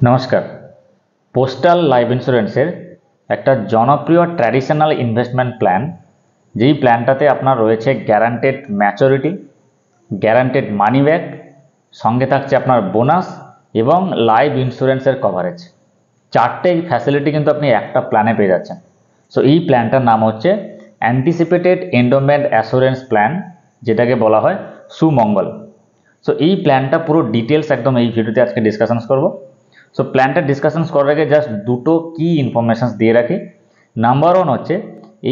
নমস্কার। Postal life ইন্স্যুরেন্সের একটা জনপ্রিয় ট্র্যাডিশনাল ইনভেস্টমেন্ট প্ল্যান, যেই প্ল্যানটাতে আপনার রয়েছে guaranteed maturity, guaranteed money back, সঙ্গে থাকছে আপনার বোনাস এবং লাইফ ইন্স্যুরেন্সের কভারেজ। চারটে ফ্যাসিলিটি কিন্তু আপনি একটা প্ল্যানে পেয়ে যাচ্ছেন। সো এই প্ল্যানটার নাম হচ্ছে অ্যান্টিসিপেটেড এন্ডোমেন্ট অ্যাসুরেন্স প্ল্যান, যেটাকে বলা হয় সুমঙ্গল। সো এই প্ল্যানটা পুরো ডিটেলস একদম এই ভিডিওতে আজকে ডিসকাশনস করব। সো প্ল্যানটা ডিসকাশনস করার আগে জাস্ট দুটো কি ইনফরমেশনস দিয়ে রাখি। নাম্বার ওয়ান হচ্ছে,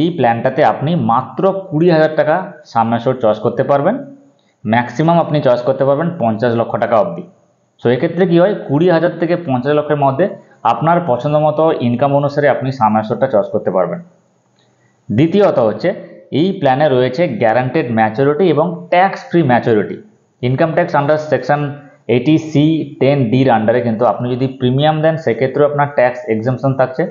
এই প্ল্যানটাতে আপনি মাত্র 20,000 টাকা সাম অ্যাশিওর্ড চয়েস করতে পারবেন। ম্যাক্সিমাম আপনি চয়েস করতে পারবেন 50 লক্ষ টাকা অবধি। সো এক্ষেত্রে কী হয়, 20,000 থেকে 50 লক্ষের মধ্যে আপনার পছন্দ মতো ইনকাম অনুসারে আপনি সাম অ্যাশিওর্ডটা চয়েস করতে পারবেন। দ্বিতীয়ত হচ্ছে, এই প্ল্যানে রয়েছে গ্যারান্টেড ম্যাচুরিটি এবং tax free maturity. Income tax under section 80C10Dর আন্ডারে কিন্তু আপনি যদি প্রিমিয়াম দেন সেক্ষেত্রেও আপনার ট্যাক্স এক্সামশন থাকছে।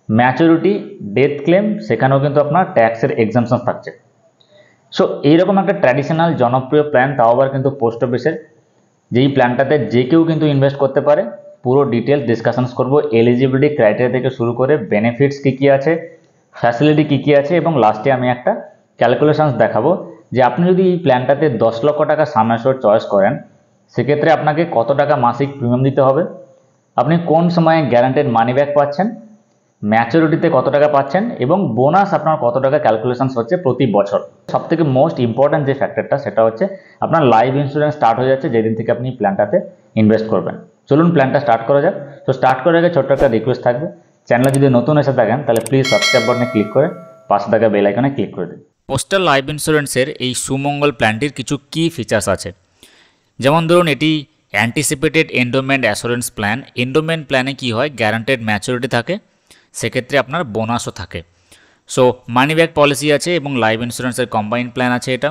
ম্যাচুরিটি, ডেথ ক্লেম, সেখানেও কিন্তু আপনার ট্যাক্সের এক্সামশন থাকছে। সো এইরকম একটা ট্র্যাডিশনাল জনপ্রিয় প্ল্যান, তাও আবার কিন্তু পোস্ট অফিসের, যেই প্ল্যানটাতে যে কেউ কিন্তু ইনভেস্ট করতে পারে। পুরো ডিটেলস ডিসকাশনস করব, এলিজিবিলিটি ক্রাইটেরিয়া থেকে শুরু করে বেনিফিটস কী কী আছে, ফ্যাসিলিটি কী কী আছে, এবং লাস্টে আমি একটা ক্যালকুলেশনস দেখাবো যে আপনি যদি এই প্ল্যানটাতে 10 লক্ষ টাকা সাম অ্যাশিওর্ড চয়েস করেন সেক্ষেত্রে আপনাকে কত টাকা মাসিক প্রিমিয়াম দিতে হবে, আপনি কোন সময়ে গ্যারান্টেড মানি ব্যাক পাচ্ছেন, ম্যাচুরিটিতে কত টাকা পাচ্ছেন, এবং বোনাস আপনার কত টাকা ক্যালকুলেশনস হচ্ছে প্রতি বছর। সবথেকে মোস্ট ইম্পর্ট্যান্ট যে ফ্যাক্টরটা সেটা হচ্ছে আপনার লাইফ ইন্স্যুরেন্স স্টার্ট হয়ে যাচ্ছে যেদিন থেকে আপনি প্ল্যানটাতে ইনভেস্ট করবেন। চলুন প্ল্যানটা স্টার্ট করা যাক। তো স্টার্ট করার আগে ছোট্ট একটা রিকোয়েস্ট থাকবে, চ্যানেলে যদি নতুন এসে থাকেন তাহলে প্লিজ সাবস্ক্রাইব বাটনে ক্লিক করে পাশে থাকা বেল আইকনে ক্লিক করে দিন। পোস্টাল লাইফ ইন্স্যুরেন্সের এই সুমঙ্গল প্ল্যানটির কিছু কি ফিচার্স আছে, যেমন ধরুন এটি anticipated endowment assurance plan. Endowment প্ল্যানে কি হয়, গ্যারান্টেড ম্যাচুরিটি থাকে, সেক্ষেত্রে আপনার বোনাসও থাকে। সো মানি ব্যাক পলিসি আছে এবং লাইফ ইন্স্যুরেন্সের কম্বাইন্ড প্ল্যান আছে। এটা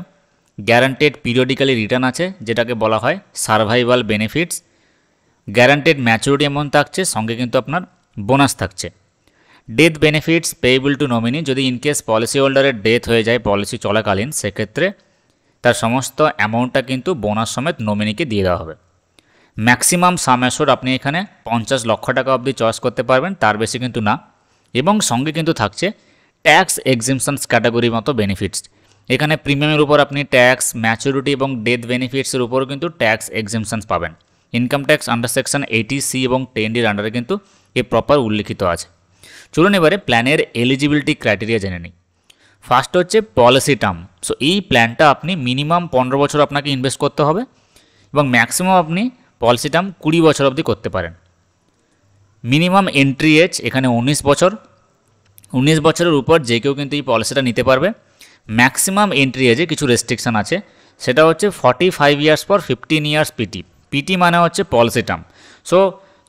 গ্যারান্টেড পিরিয়ডিক্যালি রিটার্ন আছে, যেটাকে বলা হয় সার্ভাইভাল বেনিফিটস। গ্যারান্টেড ম্যাচুরিটি এমন থাকছে, সঙ্গে কিন্তু আপনার বোনাস থাকছে। Death benefits payable two nominee, যদি ইনকেস পলিসি হোল্ডারের ডেথ হয়ে যায় পলিসি চলাকালীন, সেক্ষেত্রে তার সমস্ত অ্যামাউন্টটা কিন্তু বোনাস সমেত নমিনিকে দিয়ে দেওয়া হবে। ম্যাক্সিমাম সাম অ্যাশিওর্ড আপনি এখানে 50 লক্ষ টাকা অবধি চয়েস করতে পারবেন, তার বেশি কিন্তু না। এবং সঙ্গে কিন্তু থাকছে ট্যাক্স এক্সেমশনস ক্যাটাগরির মতো বেনিফিটস। এখানে প্রিমিয়ামের উপর আপনি ট্যাক্স, ম্যাচুরিটি এবং ডেথ বেনিফিটসের উপরও কিন্তু ট্যাক্স এক্সেমশনস পাবেন। Income tax under section 80C এবং 10Dর আন্ডারে কিন্তু এ প্রপার উল্লিখিত আছে। চলুন এবারে প্ল্যানের এলিজিবিলিটি ক্রাইটেরিয়া জেনে নিই। ফার্স্ট হচ্ছে পলিসি টার্ম। সো এই প্ল্যানটা আপনি মিনিমাম 15 বছর আপনাকে ইনভেস্ট করতে হবে এবং ম্যাক্সিমাম আপনি পলিসি টার্ম 20 বছর অবধি করতে পারেন। মিনিমাম এন্ট্রি এজ এখানে 19 বছর। 19 বছরের উপর যে কেউ কিন্তু এই পলিসিটা নিতে পারবে। ম্যাক্সিমাম এন্ট্রি এজে কিছু রেস্ট্রিকশান আছে, সেটা হচ্ছে 45 ইয়ার্স পর 15 ইয়ার্স পিটি। পিটি মানে হচ্ছে পলিসি টার্ম। সো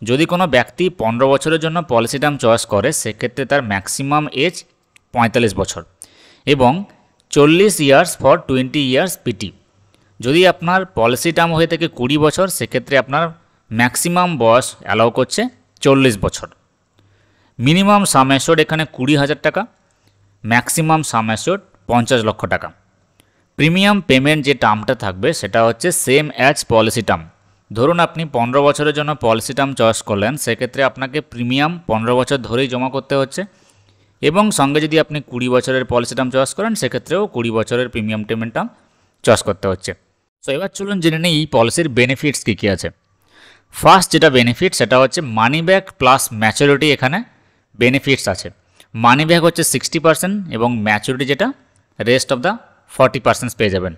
যদি কোনো ব্যক্তি 15 বছরের জন্য পলিসি টার্ম চয়েস করে সেক্ষেত্রে তার ম্যাক্সিমাম এজ 45 বছর এবং 40 ইয়ার্স ফর 20 ইয়ার্স পিটি। যদি আপনার পলিসি টার্ম হয়ে থাকে 20 বছর, সেক্ষেত্রে আপনার ম্যাক্সিমাম বয়স অ্যালাউ করছে 40 বছর। মিনিমাম সাম অ্যাশিওর্ড এখানে 20,000 টাকা, ম্যাক্সিমাম সাম অ্যাশিওর্ড 50 লক্ষ টাকা। প্রিমিয়াম পেমেন্ট যে টার্মটা থাকবে সেটা হচ্ছে সেম অ্যাজ পলিসি টার্ম। ধরুন আপনি 15 বছরের জন্য পলিসি টার্ম চয়েস করলেন, সেক্ষেত্রে আপনাকে প্রিমিয়াম 15 বছর ধরেই জমা করতে হচ্ছে এবং সঙ্গে যদি আপনি 20 বছরের পলিসি টার্ম চয়েস করেন সেক্ষেত্রেও 20 বছরের প্রিমিয়াম পেমেন্ট টার্ম চয়েস করতে হচ্ছে। সো এবার চলুন জেনে নিই এই পলিসির বেনিফিটস কী কী আছে। ফার্স্ট যেটা বেনিফিট সেটা হচ্ছে মানি ব্যাক প্লাস ম্যাচুরিটি। এখানে বেনিফিটস আছে, মানি ব্যাক হচ্ছে 60% এবং ম্যাচুরিটি যেটা রেস্ট অফ দ্য 40% পেয়ে যাবেন।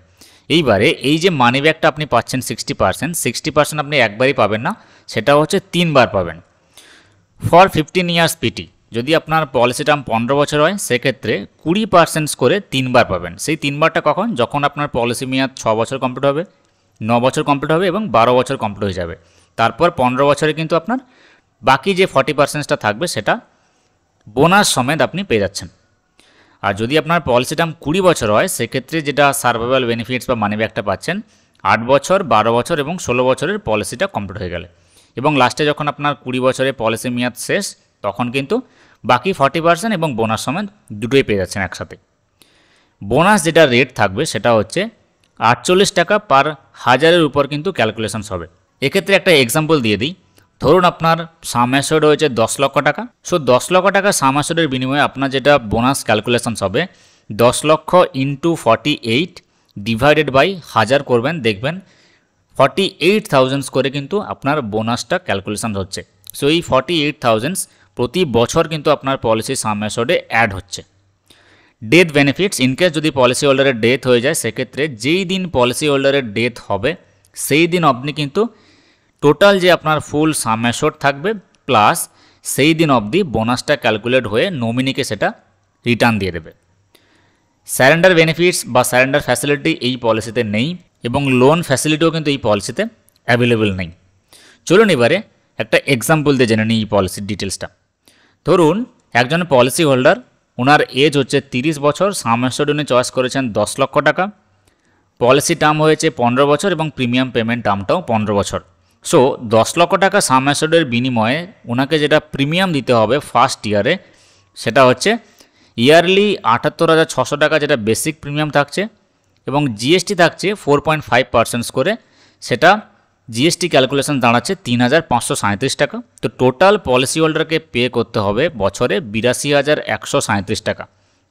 এইবারে এই যে মানি ব্যাকটা আপনি পাচ্ছেন 60% আপনি একবারই পাবেন না, সেটা হচ্ছে 3 বার পাবেন। ফর 15 ইয়ার্স পিটি, যদি আপনার পলিসি টার্ম 15 বছর হয় সেক্ষেত্রে 20% করে 3 বার পাবেন। সেই 3 বারটা কখন, যখন আপনার পলিসি মেয়াদ 6 বছর কমপ্লিট হবে, 9 বছর কমপ্লিট হবে এবং 12 বছর কমপ্লিট হয়ে যাবে। তারপর 15 বছরে কিন্তু আপনার বাকি যে 40%টা থাকবে সেটা বোনাস সমেত আপনি পেয়ে যাচ্ছেন। আর যদি আপনার পলিসি টার্ম 20 বছর হয় সেক্ষেত্রে যেটা সার্ভাইভাল বেনিফিটস বা মানি ব্যাকটা পাচ্ছেন 8 বছর, 12 বছর এবং 16 বছরের পলিসিটা কমপ্লিট হয়ে গেলে, এবং লাস্টে যখন আপনার 20 বছরের পলিসি মেয়াদ শেষ তখন কিন্তু বাকি 40% এবং বোনাস সমেত দুটোই পেয়ে যাচ্ছেন একসাথে। বোনাস যেটা রেট থাকবে সেটা হচ্ছে 48 টাকা পার হাজারের উপর কিন্তু ক্যালকুলেশনস হবে। এক্ষেত্রে একটা এক্সাম্পল দিয়ে দিই, ধরুন আপনার সাম অ্যাসিওর্ড হয়েছে 10 লক্ষ টাকা। সো 10 লক্ষ টাকা সাম অ্যাসিওর্ডের বিনিময়ে আপনার যেটা বোনাস ক্যালকুলেশনস হবে 10 লক্ষ ইন্টু 48 ডিভাইডেড বাই 1000 করবেন, দেখবেন 48,000 করে কিন্তু আপনার বোনাসটা ক্যালকুলেশন হচ্ছে। সো এই 48,000 প্রতি বছর কিন্তু আপনার পলিসি সাম অ্যাসিওর্ডে অ্যাড হচ্ছে। ডেথ বেনিফিটস, ইনকেস যদি পলিসি হোল্ডারের ডেথ হয়ে যায়, সেক্ষেত্রে যেই দিন পলিসি হোল্ডারের ডেথ হবে সেই দিন আপনি কিন্তু টোটাল যে আপনার ফুল সাম অ্যাসিওর্ড থাকবে প্লাস সেই দিন অবধি বোনাসটা ক্যালকুলেট হয়ে নমিনিকে সেটা রিটার্ন দিয়ে দেবে। স্যারেন্ডার বেনিফিটস বা স্যারেন্ডার ফ্যাসিলিটি এই পলিসিতে নেই এবং লোন ফ্যাসিলিটিও কিন্তু এই পলিসিতে অ্যাভেলেবেল নেই। চলুন এবারে একটা এক্সাম্পল দিয়ে জেনে নিই এই পলিসির ডিটেলসটা। ধরুন একজন পলিসি হোল্ডার, ওনার এজ হচ্ছে 30 বছর, সাম অ্যাসিওর্ড উনি চয়েস করেছেন 10 লক্ষ টাকা, পলিসি টার্ম হয়েছে 15 বছর এবং প্রিমিয়াম পেমেন্ট টার্মটাও 15 বছর। সো 10 লক্ষ টাকা সাম অ্যাসিওর্ডের বিনিময়ে ওনাকে যেটা প্রিমিয়াম দিতে হবে ফার্স্ট ইয়ারে সেটা হচ্ছে ইয়ারলি 78,600 টাকা, যেটা বেসিক প্রিমিয়াম থাকছে এবং জিএসটি থাকছে 4.5% করে, সেটা জিএসটি ক্যালকুলেশন দাঁড়াচ্ছে 3,537 টাকা। তো টোটাল পলিসি হোল্ডারকে পে করতে হবে বছরে 82,137 টাকা।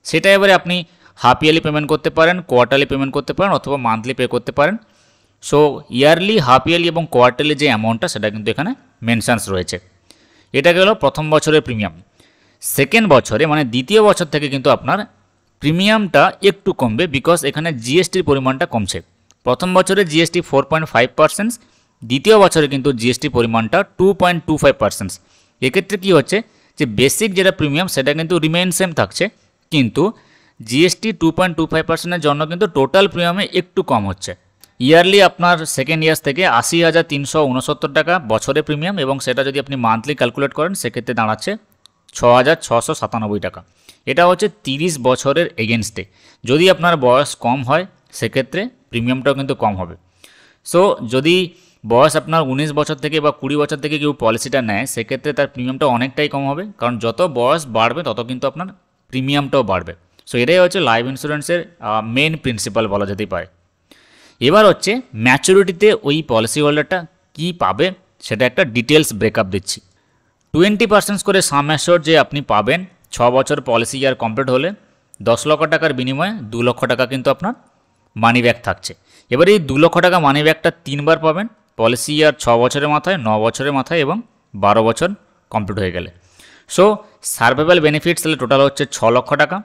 সেটা এবারে আপনি হাফ ইয়ারলি পেমেন্ট করতে পারেন, কোয়ার্টারলি পেমেন্ট করতে পারেন অথবা মান্থলি পে করতে পারেন। সো ইয়ারলি, হাফ ইয়ারলি এবং কোয়ার্টারলি যে অ্যামাউন্টটা সেটা কিন্তু এখানে মেনশানস রয়েছে। এটা গেল প্রথম বছরের প্রিমিয়াম। সেকেন্ড বছরে মানে দ্বিতীয় বছর থেকে কিন্তু আপনার প্রিমিয়ামটা একটু কমবে, বিকজ এখানে জিএসটির পরিমাণটা কমছে। প্রথম বছরে জিএসটি 4.5%, দ্বিতীয় বছরে কিন্তু জিএসটি পরিমাণটা 2.25%। এক্ষেত্রে কী হচ্ছে যে বেসিক যেটা প্রিমিয়াম সেটা কিন্তু রিমেইন সেম থাকছে, কিন্তু জিএসটি 2.25%-এর জন্য কিন্তু টোটাল প্রিমিয়ামে একটু কম হচ্ছে। ইয়ারলি আপনার সেকেন্ড ইয়ার্স থেকে 80,369 টাকা বছরে প্রিমিয়াম, এবং সেটা যদি আপনি মান্থলি ক্যালকুলেট করেন সেক্ষেত্রে দাঁড়াচ্ছে 6,697 টাকা। এটা হচ্ছে 30 বছরের এগেনস্টে। যদি আপনার বয়স কম হয় সেক্ষেত্রে প্রিমিয়ামটাও কিন্তু কম হবে। সো যদি বয়স আপনার 19 বছর থেকে বা 20 বছর থেকে কেউ পলিসিটা নেয় সেক্ষেত্রে তার প্রিমিয়ামটা অনেকটাই কম হবে, কারণ যত বয়স বাড়বে তত কিন্তু আপনার প্রিমিয়ামটাও বাড়বে। সো এটাই হচ্ছে লাইফ ইন্স্যুরেন্সের মেন প্রিন্সিপাল বলা যেতেই পারে। এবার হচ্ছে ম্যাচুরিটিতে ওই পলিসি হোল্ডারটা কী পাবে সেটা একটা ডিটেলস ব্রেকআপ দিচ্ছি। 20% করে সাম অ্যাসিওর্ড যে আপনি পাবেন 6 বছর পলিসি ইয়ার কমপ্লিট হলে 10 লক্ষ টাকার বিনিময়ে 2 লক্ষ টাকা কিন্তু আপনার মানি ব্যাক থাকছে। এবার এই 2 লক্ষ টাকা মানি ব্যাকটা 3 বার পাবেন, পলিসি ইয়ার 6 বছরের মাথায়, 9 বছরের মাথায় এবং 12 বছর কমপ্লিট হয়ে গেলে। সো সার্ভাইভাল বেনিফিটস তাহলে টোটাল হচ্ছে 6 লক্ষ টাকা,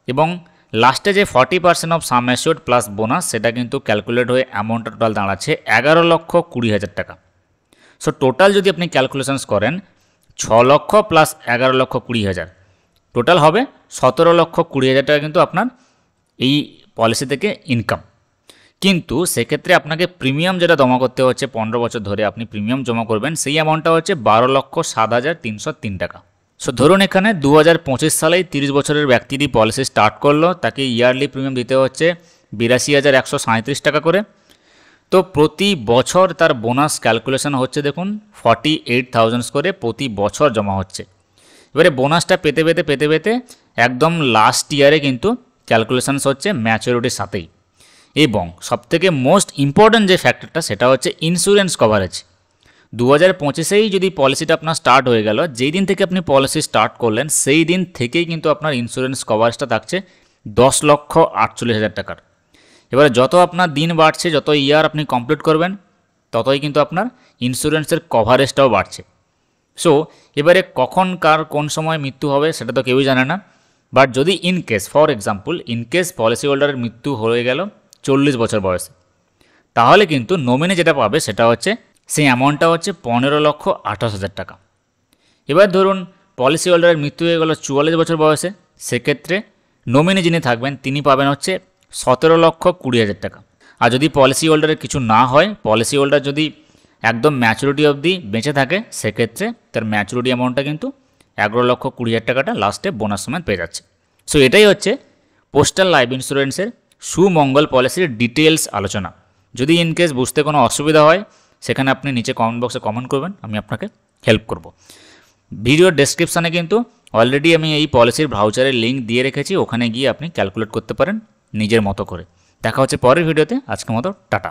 এবং লাস্টে যে 40% of some assured plus bonus সেটা কিন্তু ক্যালকুলেট হয়ে অ্যামাউন্টটা টোটাল দাঁড়াচ্ছে 11,20,000 টাকা। সো টোটাল যদি আপনি ক্যালকুলেশনস করেন 6 লক্ষ প্লাস 11,20,000 টোটাল হবে 17,20,000 টাকা কিন্তু আপনার এই পলিসি থেকে ইনকাম। কিন্তু সেক্ষেত্রে আপনাকে প্রিমিয়াম যেটা জমা করতে হচ্ছে 15 বছর ধরে আপনি প্রিমিয়াম জমা করবেন, সেই অ্যামাউন্টটা হচ্ছে 12,07,303 টাকা। সো ধরুন এখানে 2025 সালেই 30 বছরের ব্যক্তিটি পলিসি স্টার্ট করলো, তাকে ইয়ারলি প্রিমিয়াম দিতে হচ্ছে 82,137 টাকা করে। তো প্রতি বছর তার বোনাস ক্যালকুলেশন হচ্ছে দেখুন 48,000 করে প্রতি বছর জমা হচ্ছে। এবারে বোনাসটা পেতে পেতে পেতে পেতে একদম লাস্ট ইয়ারে কিন্তু ক্যালকুলেশনস হচ্ছে ম্যাচুরিটির সাথেই। এবং সবথেকে মোস্ট ইম্পর্ট্যান্ট যে ফ্যাক্টরটা সেটা হচ্ছে ইন্স্যুরেন্স কভারেজ। 2025-এই যদি পলিসিটা আপনার স্টার্ট হয়ে গেল, যেই দিন থেকে আপনি পলিসি স্টার্ট করলেন সেই দিন থেকেই কিন্তু আপনার ইন্স্যুরেন্স কভারেজটা থাকছে 10,48,000 টাকার। এবারে যত আপনার দিন বাড়ছে, যত ইয়ার আপনি কমপ্লিট করবেন ততই কিন্তু আপনার ইন্স্যুরেন্সের কভারেজটাও বাড়ছে। সো এবারে কখন কার কোন সময় মৃত্যু হবে সেটা তো কেউই জানে না, বাট যদি ইনকেস ফর এক্সাম্পল ইনকেস পলিসি হোল্ডারের মৃত্যু হয়ে গেল 40 বছর বয়সে, তাহলে কিন্তু নমিনি যেটা পাবে সেটা হচ্ছে সেই অ্যামাউন্টটা হচ্ছে 15,28,000 টাকা। এবার ধরুন পলিসি হোল্ডারের মৃত্যু হয়ে গেল 44 বছর বয়সে, সেক্ষেত্রে নমিনি যিনি থাকবেন তিনি পাবেন হচ্ছে 17,20,000 টাকা। আর যদি পলিসি হোল্ডারের কিছু না হয়, পলিসি হোল্ডার যদি একদম ম্যাচুরিটি অবধি বেঁচে থাকে, সেক্ষেত্রে তার ম্যাচুরিটি অ্যামাউন্টটা কিন্তু 11,20,000 টাকাটা লাস্টে বোনাস সময় পেয়ে যাচ্ছে। সো এটাই হচ্ছে পোস্টাল লাইফ ইন্স্যুরেন্সের সুমঙ্গল পলিসির ডিটেলস আলোচনা। যদি ইনকেস বুঝতে কোনো অসুবিধা হয় সেখানে আপনি নিচে কমেন্ট বক্সে কমেন্ট করবেন, আমি আপনাকে হেল্প করব। ভিডিওর ডেসক্রিপশানে কিন্তু অলরেডি আমি এই পলিসির ভাউচারের লিঙ্ক দিয়ে রেখেছি, ওখানে গিয়ে আপনি ক্যালকুলেট করতে পারেন নিজের মতো করে। দেখা হচ্ছে পরের ভিডিওতে, আজকের মতো টাটা।